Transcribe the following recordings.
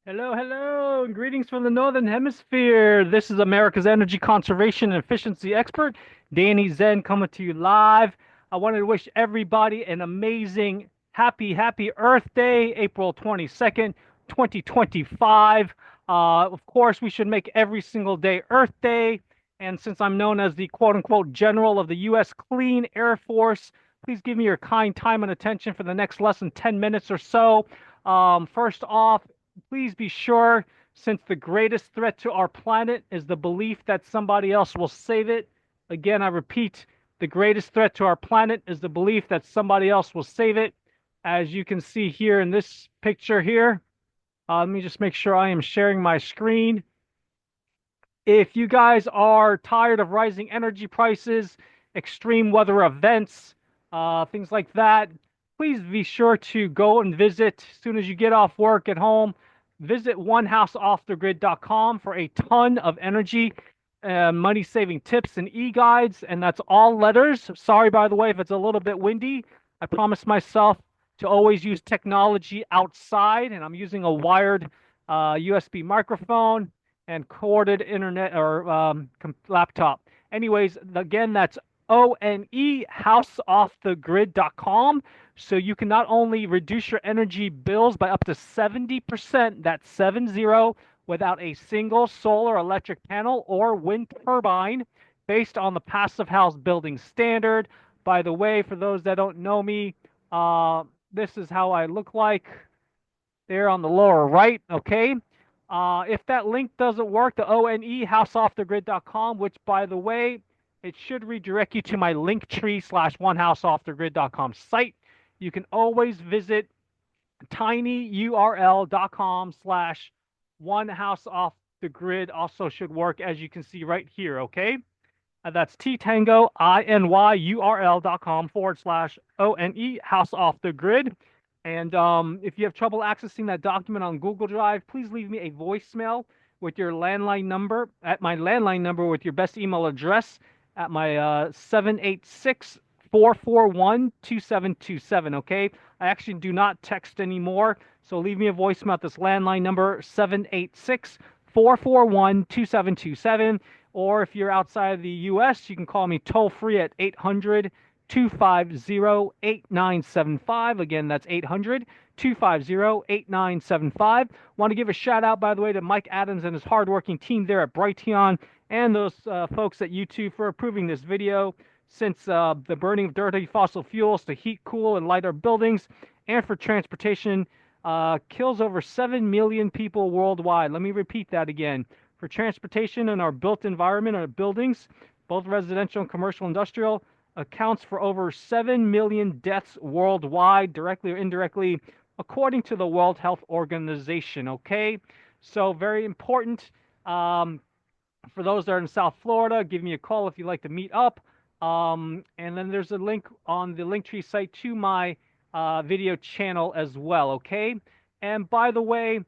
Hello, hello, and greetings from the Northern Hemisphere. This is America's energy conservation and efficiency expert, Danny Zen, coming to you live. I wanted to wish everybody an amazing, happy Earth Day, April 22nd, 2025. Of course, we should make every single day Earth Day. And since I'm known as the quote unquote general of the U.S. Clean Air Force, please give me your kind time and attention for the next less than 10 minutes or so. First off, please be sure, since the greatest threat to our planet is the belief that somebody else will save it. Again, I repeat, the greatest threat to our planet is the belief that somebody else will save it. As you can see here in this picture here, let me just make sure I am sharing my screen. If you guys are tired of rising energy prices, extreme weather events, things like that, please be sure to go and visit as soon as you get off work at home. Visit onehouseoffthegrid.com for a ton of energy money saving tips and e-guides, and that's all letters. Sorry, by the way, if it's a little bit windy. I promise myself to always use technology outside, and I'm using a wired USB microphone and corded internet or laptop. Anyways, again, that's onehouseoffthegrid.com. So you can not only reduce your energy bills by up to 70%, that's 70, without a single solar electric panel or wind turbine based on the Passive House Building Standard. By the way, for those that don't know me, this is how I look like there on the lower right, okay? If that link doesn't work, the ONE, houseoffthegrid.com, which, by the way, it should redirect you to my linktree / onehouseoffthegrid.com site. You can always visit tinyurl.com / onehouseoffthegrid. Also should work, as you can see right here, okay? That's Tango, INYURL.com / ONE, house off the grid. And if you have trouble accessing that document on Google Drive, please leave me a voicemail with your landline number, at my landline number with your best email address at my 786 441 2727. Okay. I actually do not text anymore. So leave me a voicemail at this landline number, 786 441 2727. Or if you're outside of the US, you can call me toll free at 800 250 8975. Again, that's 800 250 8975. Want to give a shout out, by the way, to Mike Adams and his hardworking team there at Brighteon and those folks at YouTube for approving this video, since the burning of dirty fossil fuels to heat, cool, and light our buildings and for transportation kills over 7 million people worldwide. Let me repeat that again. For transportation and our built environment, our buildings, both residential and commercial industrial, accounts for over 7 million deaths worldwide, directly or indirectly, according to the World Health Organization. Okay, so very important. For those that are in South Florida, give me a call if you'd like to meet up. And then there's a link on the Linktree site to my video channel as well. Okay, and by the way,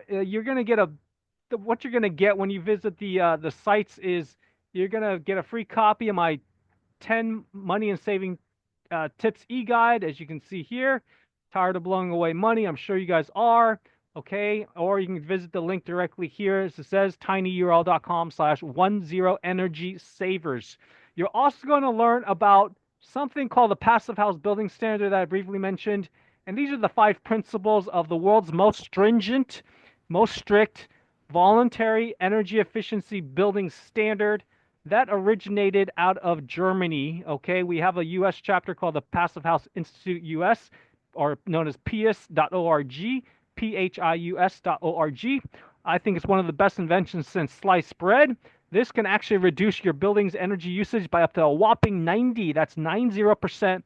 you're gonna get what you're gonna get when you visit the sites is you're gonna get a free copy of my 10 money and saving tips e-guide, as you can see here. Tired of blowing away money? I'm sure you guys are. Okay, or you can visit the link directly here. As it says, tinyurl.com / 10energy savers. You're also going to learn about something called the Passive House Building Standard that I briefly mentioned. And these are the 5 principles of the world's most stringent, most strict, voluntary energy efficiency building standard that originated out of Germany. Okay, we have a US chapter called the Passive House Institute US, or known as pius.org, pius.org. I think it's one of the best inventions since sliced bread. This can actually reduce your building's energy usage by up to a whopping 90, that's 90%,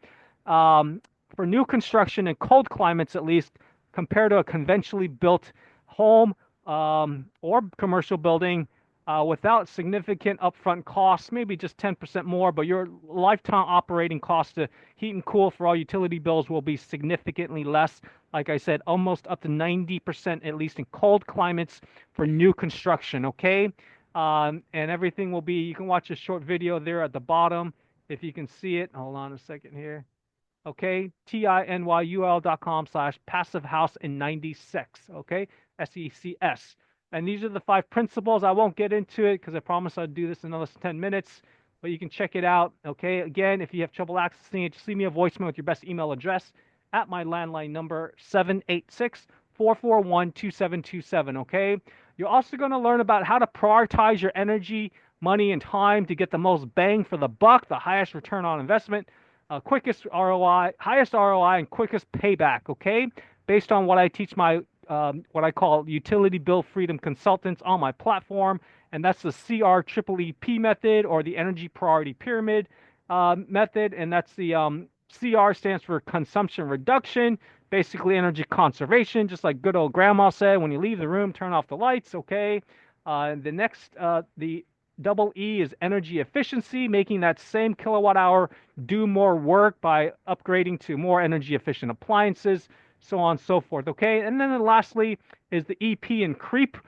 for new construction in cold climates at least, compared to a conventionally built home or commercial building without significant upfront costs, maybe just 10% more, but your lifetime operating cost to heat and cool for all utility bills will be significantly less. Like I said, almost up to 90%, at least in cold climates for new construction, okay? And everything will be, you can watch a short video there at the bottom if you can see it. Hold on a second here. Okay, tinyurl.com / passive house in 96. Okay, SECS. And these are the 5 principles. I won't get into it because I promised I'd do this in less than 10 minutes, but you can check it out. Okay. Again, if you have trouble accessing it, just leave me a voicemail with your best email address at my landline number 786-441-2727. Okay. You're also going to learn about how to prioritize your energy, money, and time to get the most bang for the buck, the highest return on investment, quickest ROI, highest ROI, and quickest payback. Okay, based on what I teach my what I call utility bill freedom consultants on my platform, and that's the CREEP method, or the energy priority pyramid method, and that's the CR stands for consumption reduction, basically energy conservation, just like good old grandma said, when you leave the room, turn off the lights. Okay. The next, the double E is energy efficiency, making that same kilowatt hour do more work by upgrading to more energy efficient appliances, so on and so forth. Okay. And then lastly is the EP and CREEP.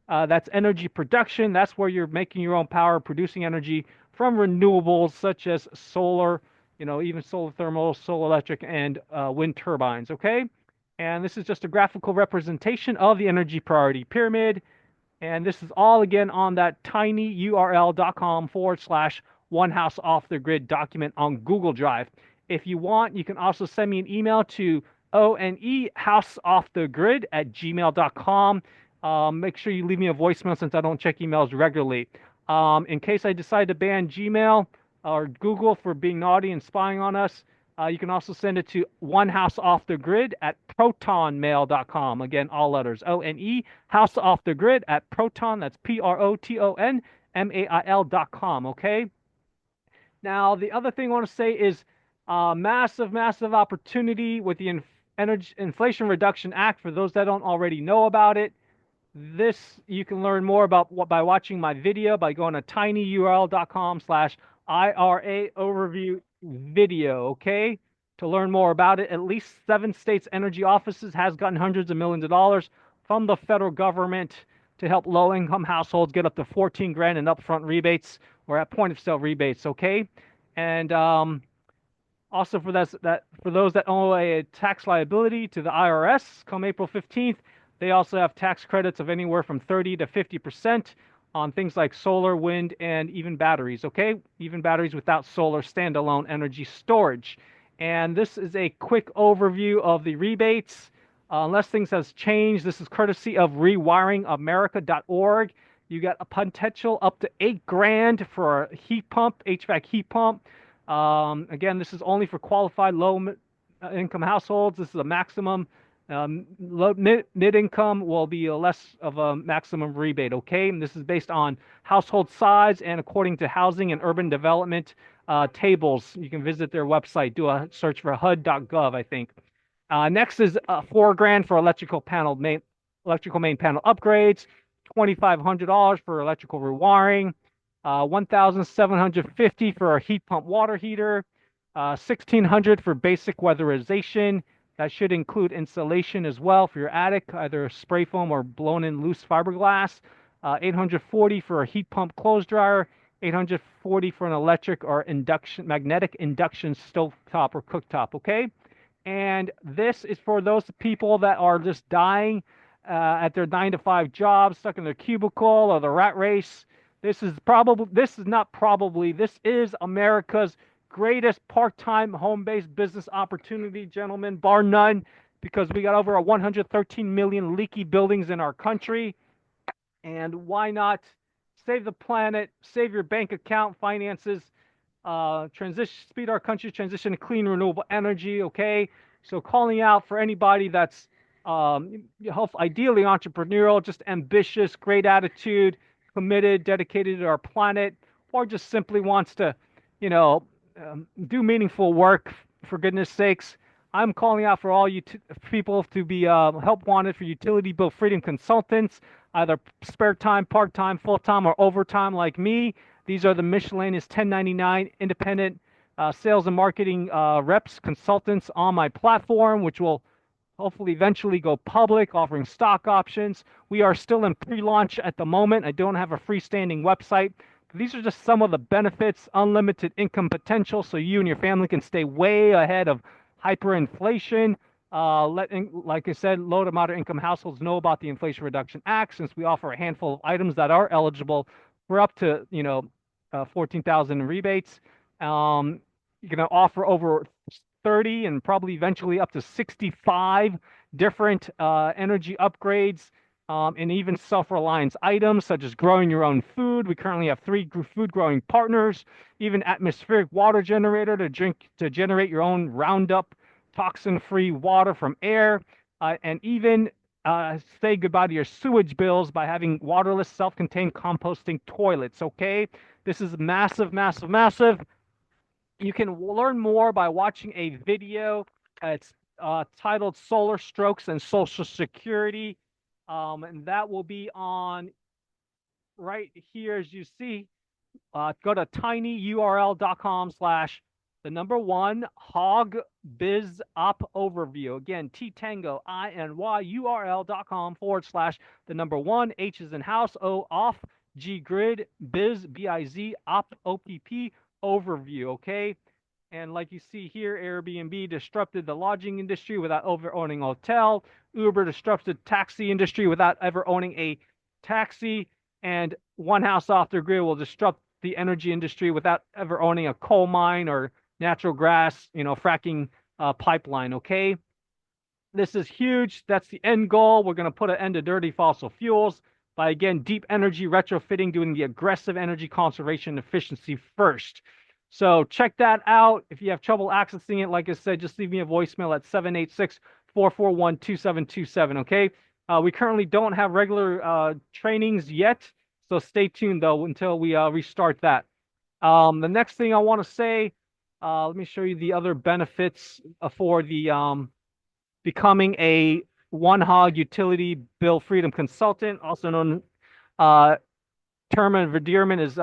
That's energy production. That's where you're making your own power, producing energy from renewables such as solar, even solar thermal, solar electric, and wind turbines. Okay. And this is just a graphical representation of the energy priority pyramid. And this is all again on that tinyurl.com/onehouseoffthegrid document on Google Drive. If you want, you can also send me an email to onehouseoffthegrid@gmail.com. Make sure you leave me a voicemail since I don't check emails regularly. In case I decide to ban Gmail or Google for being naughty and spying on us, you can also send it to onehouseoffthegrid@protonmail.com. Again, all letters, ONE, houseoffthegrid@proton, that's PROTONMAIL.com, okay? Now, the other thing I want to say is massive, massive opportunity with the Inflation Reduction Act. For those that don't already know about it, this you can learn more about by watching my video by going to tinyurl.com/IRA overview video. Okay, to learn more about it. At least 7 states' energy offices has gotten hundreds of millions of dollars from the federal government to help low-income households get up to 14 grand in upfront rebates or at point-of-sale rebates. Okay, and also for those that owe a tax liability to the IRS come April 15th, they also have tax credits of anywhere from 30 to 50% on things like solar, wind, and even batteries. Okay, even batteries without solar standalone energy storage. And this is a quick overview of the rebates. Unless things has changed, this is courtesy of rewiringamerica.org. You got a potential up to 8 grand for a heat pump, HVAC heat pump. Again, this is only for qualified low-income households. This is a maximum. Mid-income will be less of a maximum rebate, okay? And this is based on household size and according to Housing and Urban Development tables. You can visit their website, do a search for HUD.gov, I think. Next is $4 grand for electrical main panel upgrades, $2,500 for electrical rewiring, $1,750 for a heat pump water heater, $1,600 for basic weatherization. That should include insulation as well for your attic, either spray foam or blown-in loose fiberglass. $840 for a heat pump clothes dryer. $840 for an electric or magnetic induction stovetop or cooktop. Okay, and this is for those people that are just dying at their 9-to-5 jobs, stuck in their cubicle or the rat race. This is America's greatest part-time home-based business opportunity, gentlemen, bar none, because we got over 113 million leaky buildings in our country. And why not save the planet, save your bank account finances, speed our country's transition to clean, renewable energy, okay? So calling out for anybody that's ideally entrepreneurial, just ambitious, great attitude, committed, dedicated to our planet, or just simply wants to, do meaningful work, for goodness sakes. I'm calling out for all you people to be help wanted for utility bill freedom consultants, either spare time, part-time, full-time, or overtime like me. These are the miscellaneous 1099 independent sales and marketing reps, consultants on my platform, which will hopefully eventually go public, offering stock options. We are still in pre-launch at the moment. I don't have a freestanding website. These are just some of the benefits, unlimited income potential, so you and your family can stay way ahead of hyperinflation, Like I said, low to moderate income households know about the Inflation Reduction Act, since we offer a handful of items that are eligible for up to 14,000 in rebates. You're going to offer over 30 and probably eventually up to 65 different energy upgrades, and even self-reliance items such as growing your own food. We currently have 3 food growing partners, even atmospheric water generator to generate your own Roundup toxin-free water from air, and even say goodbye to your sewage bills by having waterless self-contained composting toilets. Okay, this is massive, massive, massive. You can learn more by watching a video. It's titled Solar Strokes and Social Security. And that will be on right here, as you see. Go to tinyurl.com/1 hog biz op overview. Again, T Tango INYURL.com/1 H is in house, O off, G grid, biz, BIZ, op, OPP overview. Okay. And like you see here, Airbnb disrupted the lodging industry without ever owning a hotel. Uber disrupted taxi industry without ever owning a taxi. And One House Off the Grid will disrupt the energy industry without ever owning a coal mine or natural gas, fracking pipeline. Okay. This is huge. That's the end goal. We're going to put an end to dirty fossil fuels by, again, deep energy retrofitting, doing the aggressive energy conservation efficiency first. So check that out. If you have trouble accessing it, like I said, just leave me a voicemail at 786-441-2727, okay? We currently don't have regular trainings yet, so stay tuned, though, until we restart that. The next thing I want to say, let me show you the other benefits for the becoming a one-hog utility bill freedom consultant, also known term of endearment is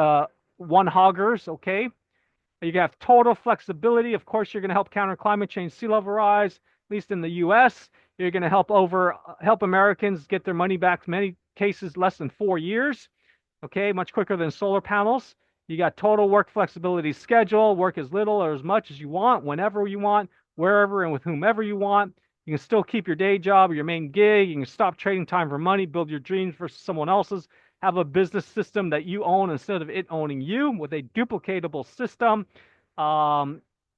one-hoggers, okay? You have total flexibility. Of course, you're going to help counter climate change, sea level rise, at least in the U.S. You're going to help Americans get their money back, in many cases less than 4 years. Okay, much quicker than solar panels. You got total work flexibility schedule, work as little or as much as you want, whenever you want, wherever and with whomever you want. You can still keep your day job or your main gig. You can stop trading time for money, build your dreams versus someone else's. Have a business system that you own instead of it owning you, with a duplicatable system.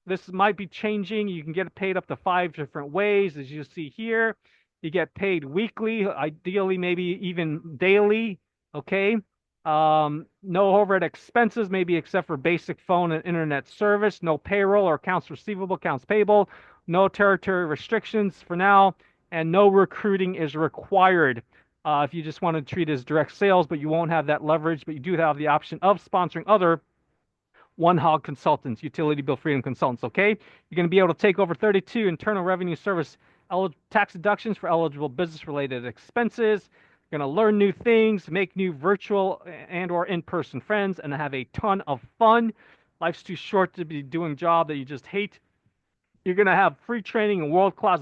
This might be changing. You can get paid up to 5 different ways, as you see here. You get paid weekly, ideally maybe even daily. Okay. No overhead expenses, maybe except for basic phone and internet service. No payroll or accounts receivable, accounts payable. No territory restrictions for now, and no recruiting is required. If you just want to treat it as direct sales, but you won't have that leverage, but you do have the option of sponsoring other one-hog consultants, utility bill freedom consultants, okay? You're going to be able to take over 32 Internal Revenue Service tax deductions for eligible business-related expenses. You're going to learn new things, make new virtual and or in-person friends, and have a ton of fun. Life's too short to be doing a job that you just hate. You're going to have free training and world-class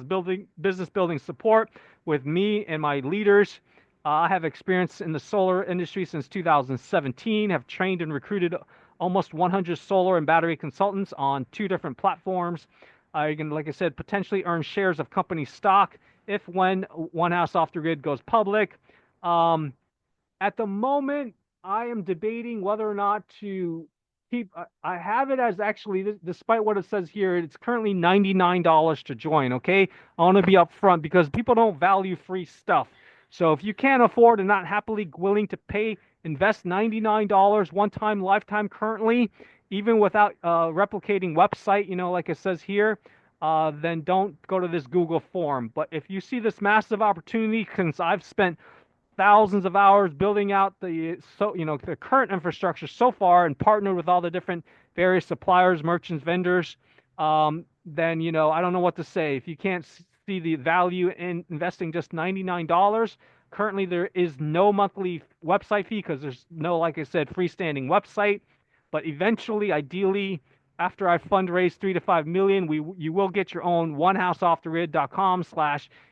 business building support with me and my leaders. I have experience in the solar industry since 2017, have trained and recruited almost 100 solar and battery consultants on 2 different platforms. You can, like I said, potentially earn shares of company stock when One House Off the Grid goes public. At the moment, I am debating whether or not to I have it as, actually, despite what it says here, it's currently $99 to join, okay? I want to be upfront because people don't value free stuff. So if you can't afford and not happily willing to invest $99 one-time, lifetime currently, even without replicating website, like it says here, then don't go to this Google form. But if you see this massive opportunity, since I've spent thousands of hours building out the current infrastructure so far and partnered with all the different various suppliers, merchants, vendors, then I don't know what to say. If you can't see the value in investing just $99, currently there is no monthly website fee because there's no, like I said, freestanding website. But eventually, ideally, after I fundraise 3 to 5 million, you will get your own onehouseoffthegrid.com /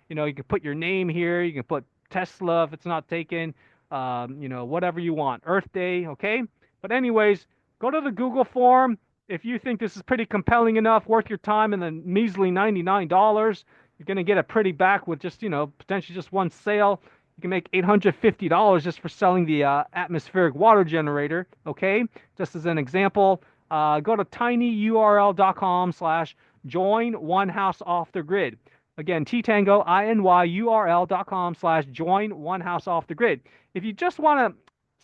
you can put your name here, you can put Tesla if it's not taken, whatever you want, Earth Day, okay? But anyways, go to the Google form. If you think this is pretty compelling enough, worth your time, and then measly $99, you're going to get a pretty back with just, potentially just one sale. You can make $850 just for selling the atmospheric water generator, okay? Just as an example, go to tinyurl.com/join one house off the grid. Again, Tango, INYURL.com/join one house off the grid. If you just want to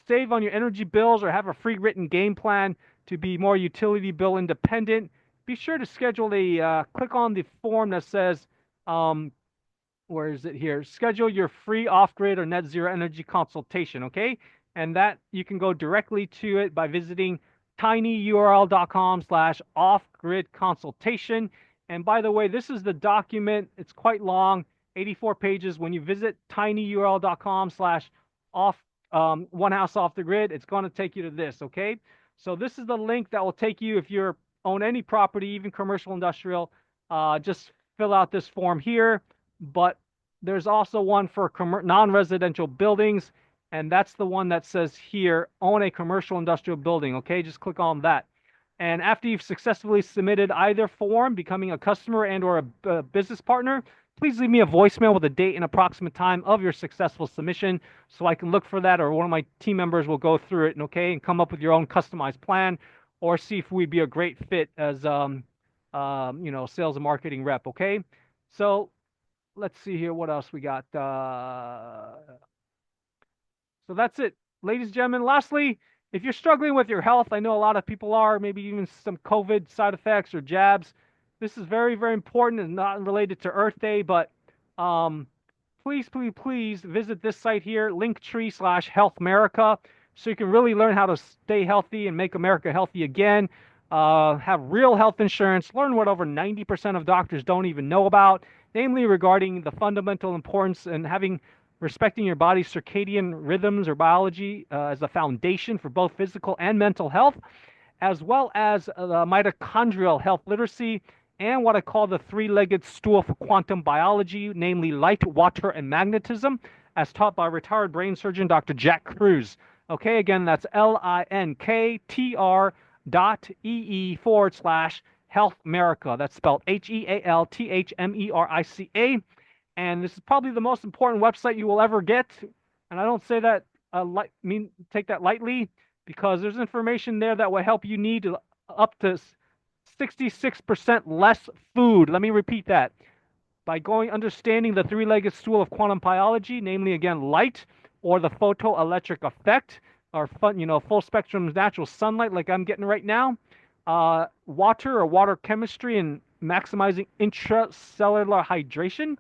save on your energy bills or have a free written game plan to be more utility bill independent, be sure to schedule click on the form that says, where is it here? Schedule your free off-grid or net zero energy consultation, okay? And that you can go directly to it by visiting tinyurl.com/off-grid consultation. And by the way, this is the document. It's quite long, 84 pages. When you visit tinyurl.com/off one house off the grid, it's going to take you to this, okay? So this is the link that will take you if you own any property, even commercial, industrial. Just fill out this form here. But there's also one for non-residential buildings, and that's the one that says here, own a commercial industrial building, okay? Just click on that. And after you've successfully submitted either form, becoming a customer and or a business partner, please leave me a voicemail with a date and approximate time of your successful submission so I can look for that, or one of my team members will go through it, okay, and come up with your own customized plan, or see if we'd be a great fit as, sales and marketing rep, okay? So let's see here what else we got. So that's it, ladies and gentlemen. Lastly, if you're struggling with your health, I know a lot of people are, maybe even some COVID side effects or jabs. This is very, very important and not related to Earth Day, but please, please, please visit this site here, Linktree/HealthAmerica, so you can really learn how to stay healthy and make America healthy again. Have real health insurance, learn what over 90% of doctors don't even know about, namely regarding the fundamental importance and respecting your body's circadian rhythms or biology as a foundation for both physical and mental health, as well as mitochondrial health literacy and what I call the three-legged stool for quantum biology, namely light, water, and magnetism, as taught by retired brain surgeon Dr. Jack Kruse. Okay, again, that's linktr.ee/Health America. That's spelled HEALTHMERICA. And this is probably the most important website you will ever get. And I don't say that take that lightly, because there's information there that will help you need up to 66% less food. Let me repeat that. By understanding the three-legged stool of quantum biology, namely again light or the photoelectric effect, or full spectrum natural sunlight like I'm getting right now, water or water chemistry and maximizing intracellular hydration,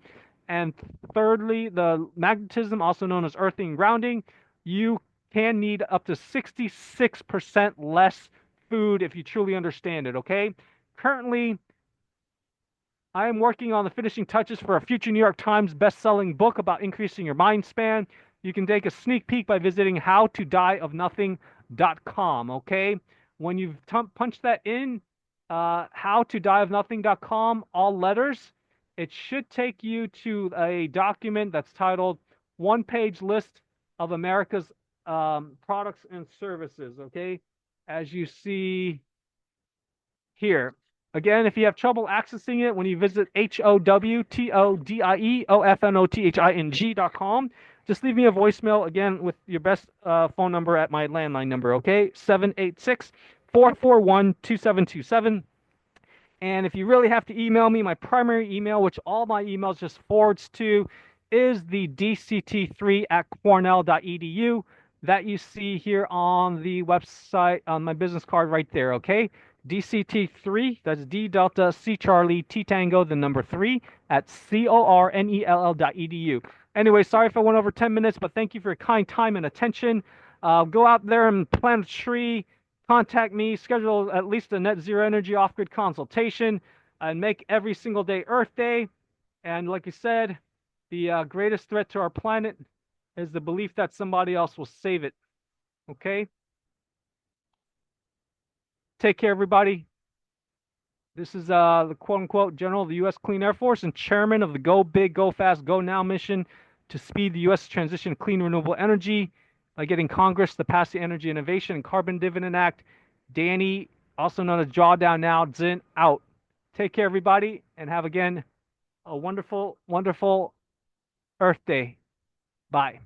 and thirdly, the magnetism, also known as earthing and grounding. You can need up to 66% less food if you truly understand it, okay? Currently, I am working on the finishing touches for a future New York Times best-selling book about increasing your mind span. You can take a sneak peek by visiting howtodieofnothing.com, okay? When you've punched that in, howtodieofnothing.com, all letters, it should take you to a document that's titled One-Page List of America's Products and Services, okay? As you see here. Again, if you have trouble accessing it, when you visit howtodieofnothing.com, just leave me a voicemail, again, with your best phone number at my landline number, okay? 786-441-2727. And if you really have to email me, my primary email, which all my emails just forwards to, is the dct3@cornell.edu that you see here on the website, on my business card right there, okay? DCT3, that's D Delta C Charlie T Tango, the number 3, at cornell.edu. Anyway, sorry if I went over 10 minutes, but thank you for your kind time and attention. Go out there and plant a tree. Contact me, schedule at least a net zero energy off-grid consultation, and make every single day Earth Day. And like I said, the greatest threat to our planet is the belief that somebody else will save it. Okay? Take care, everybody. This is the quote-unquote General of the U.S. Clean Air Force and Chairman of the Go Big, Go Fast, Go Now mission to speed the U.S. transition to clean renewable energy by getting Congress to pass the Energy Innovation and Carbon Dividend Act. Danny, also known as Drawdown now, Zin, out. Take care, everybody, and have, again, a wonderful, wonderful Earth Day. Bye.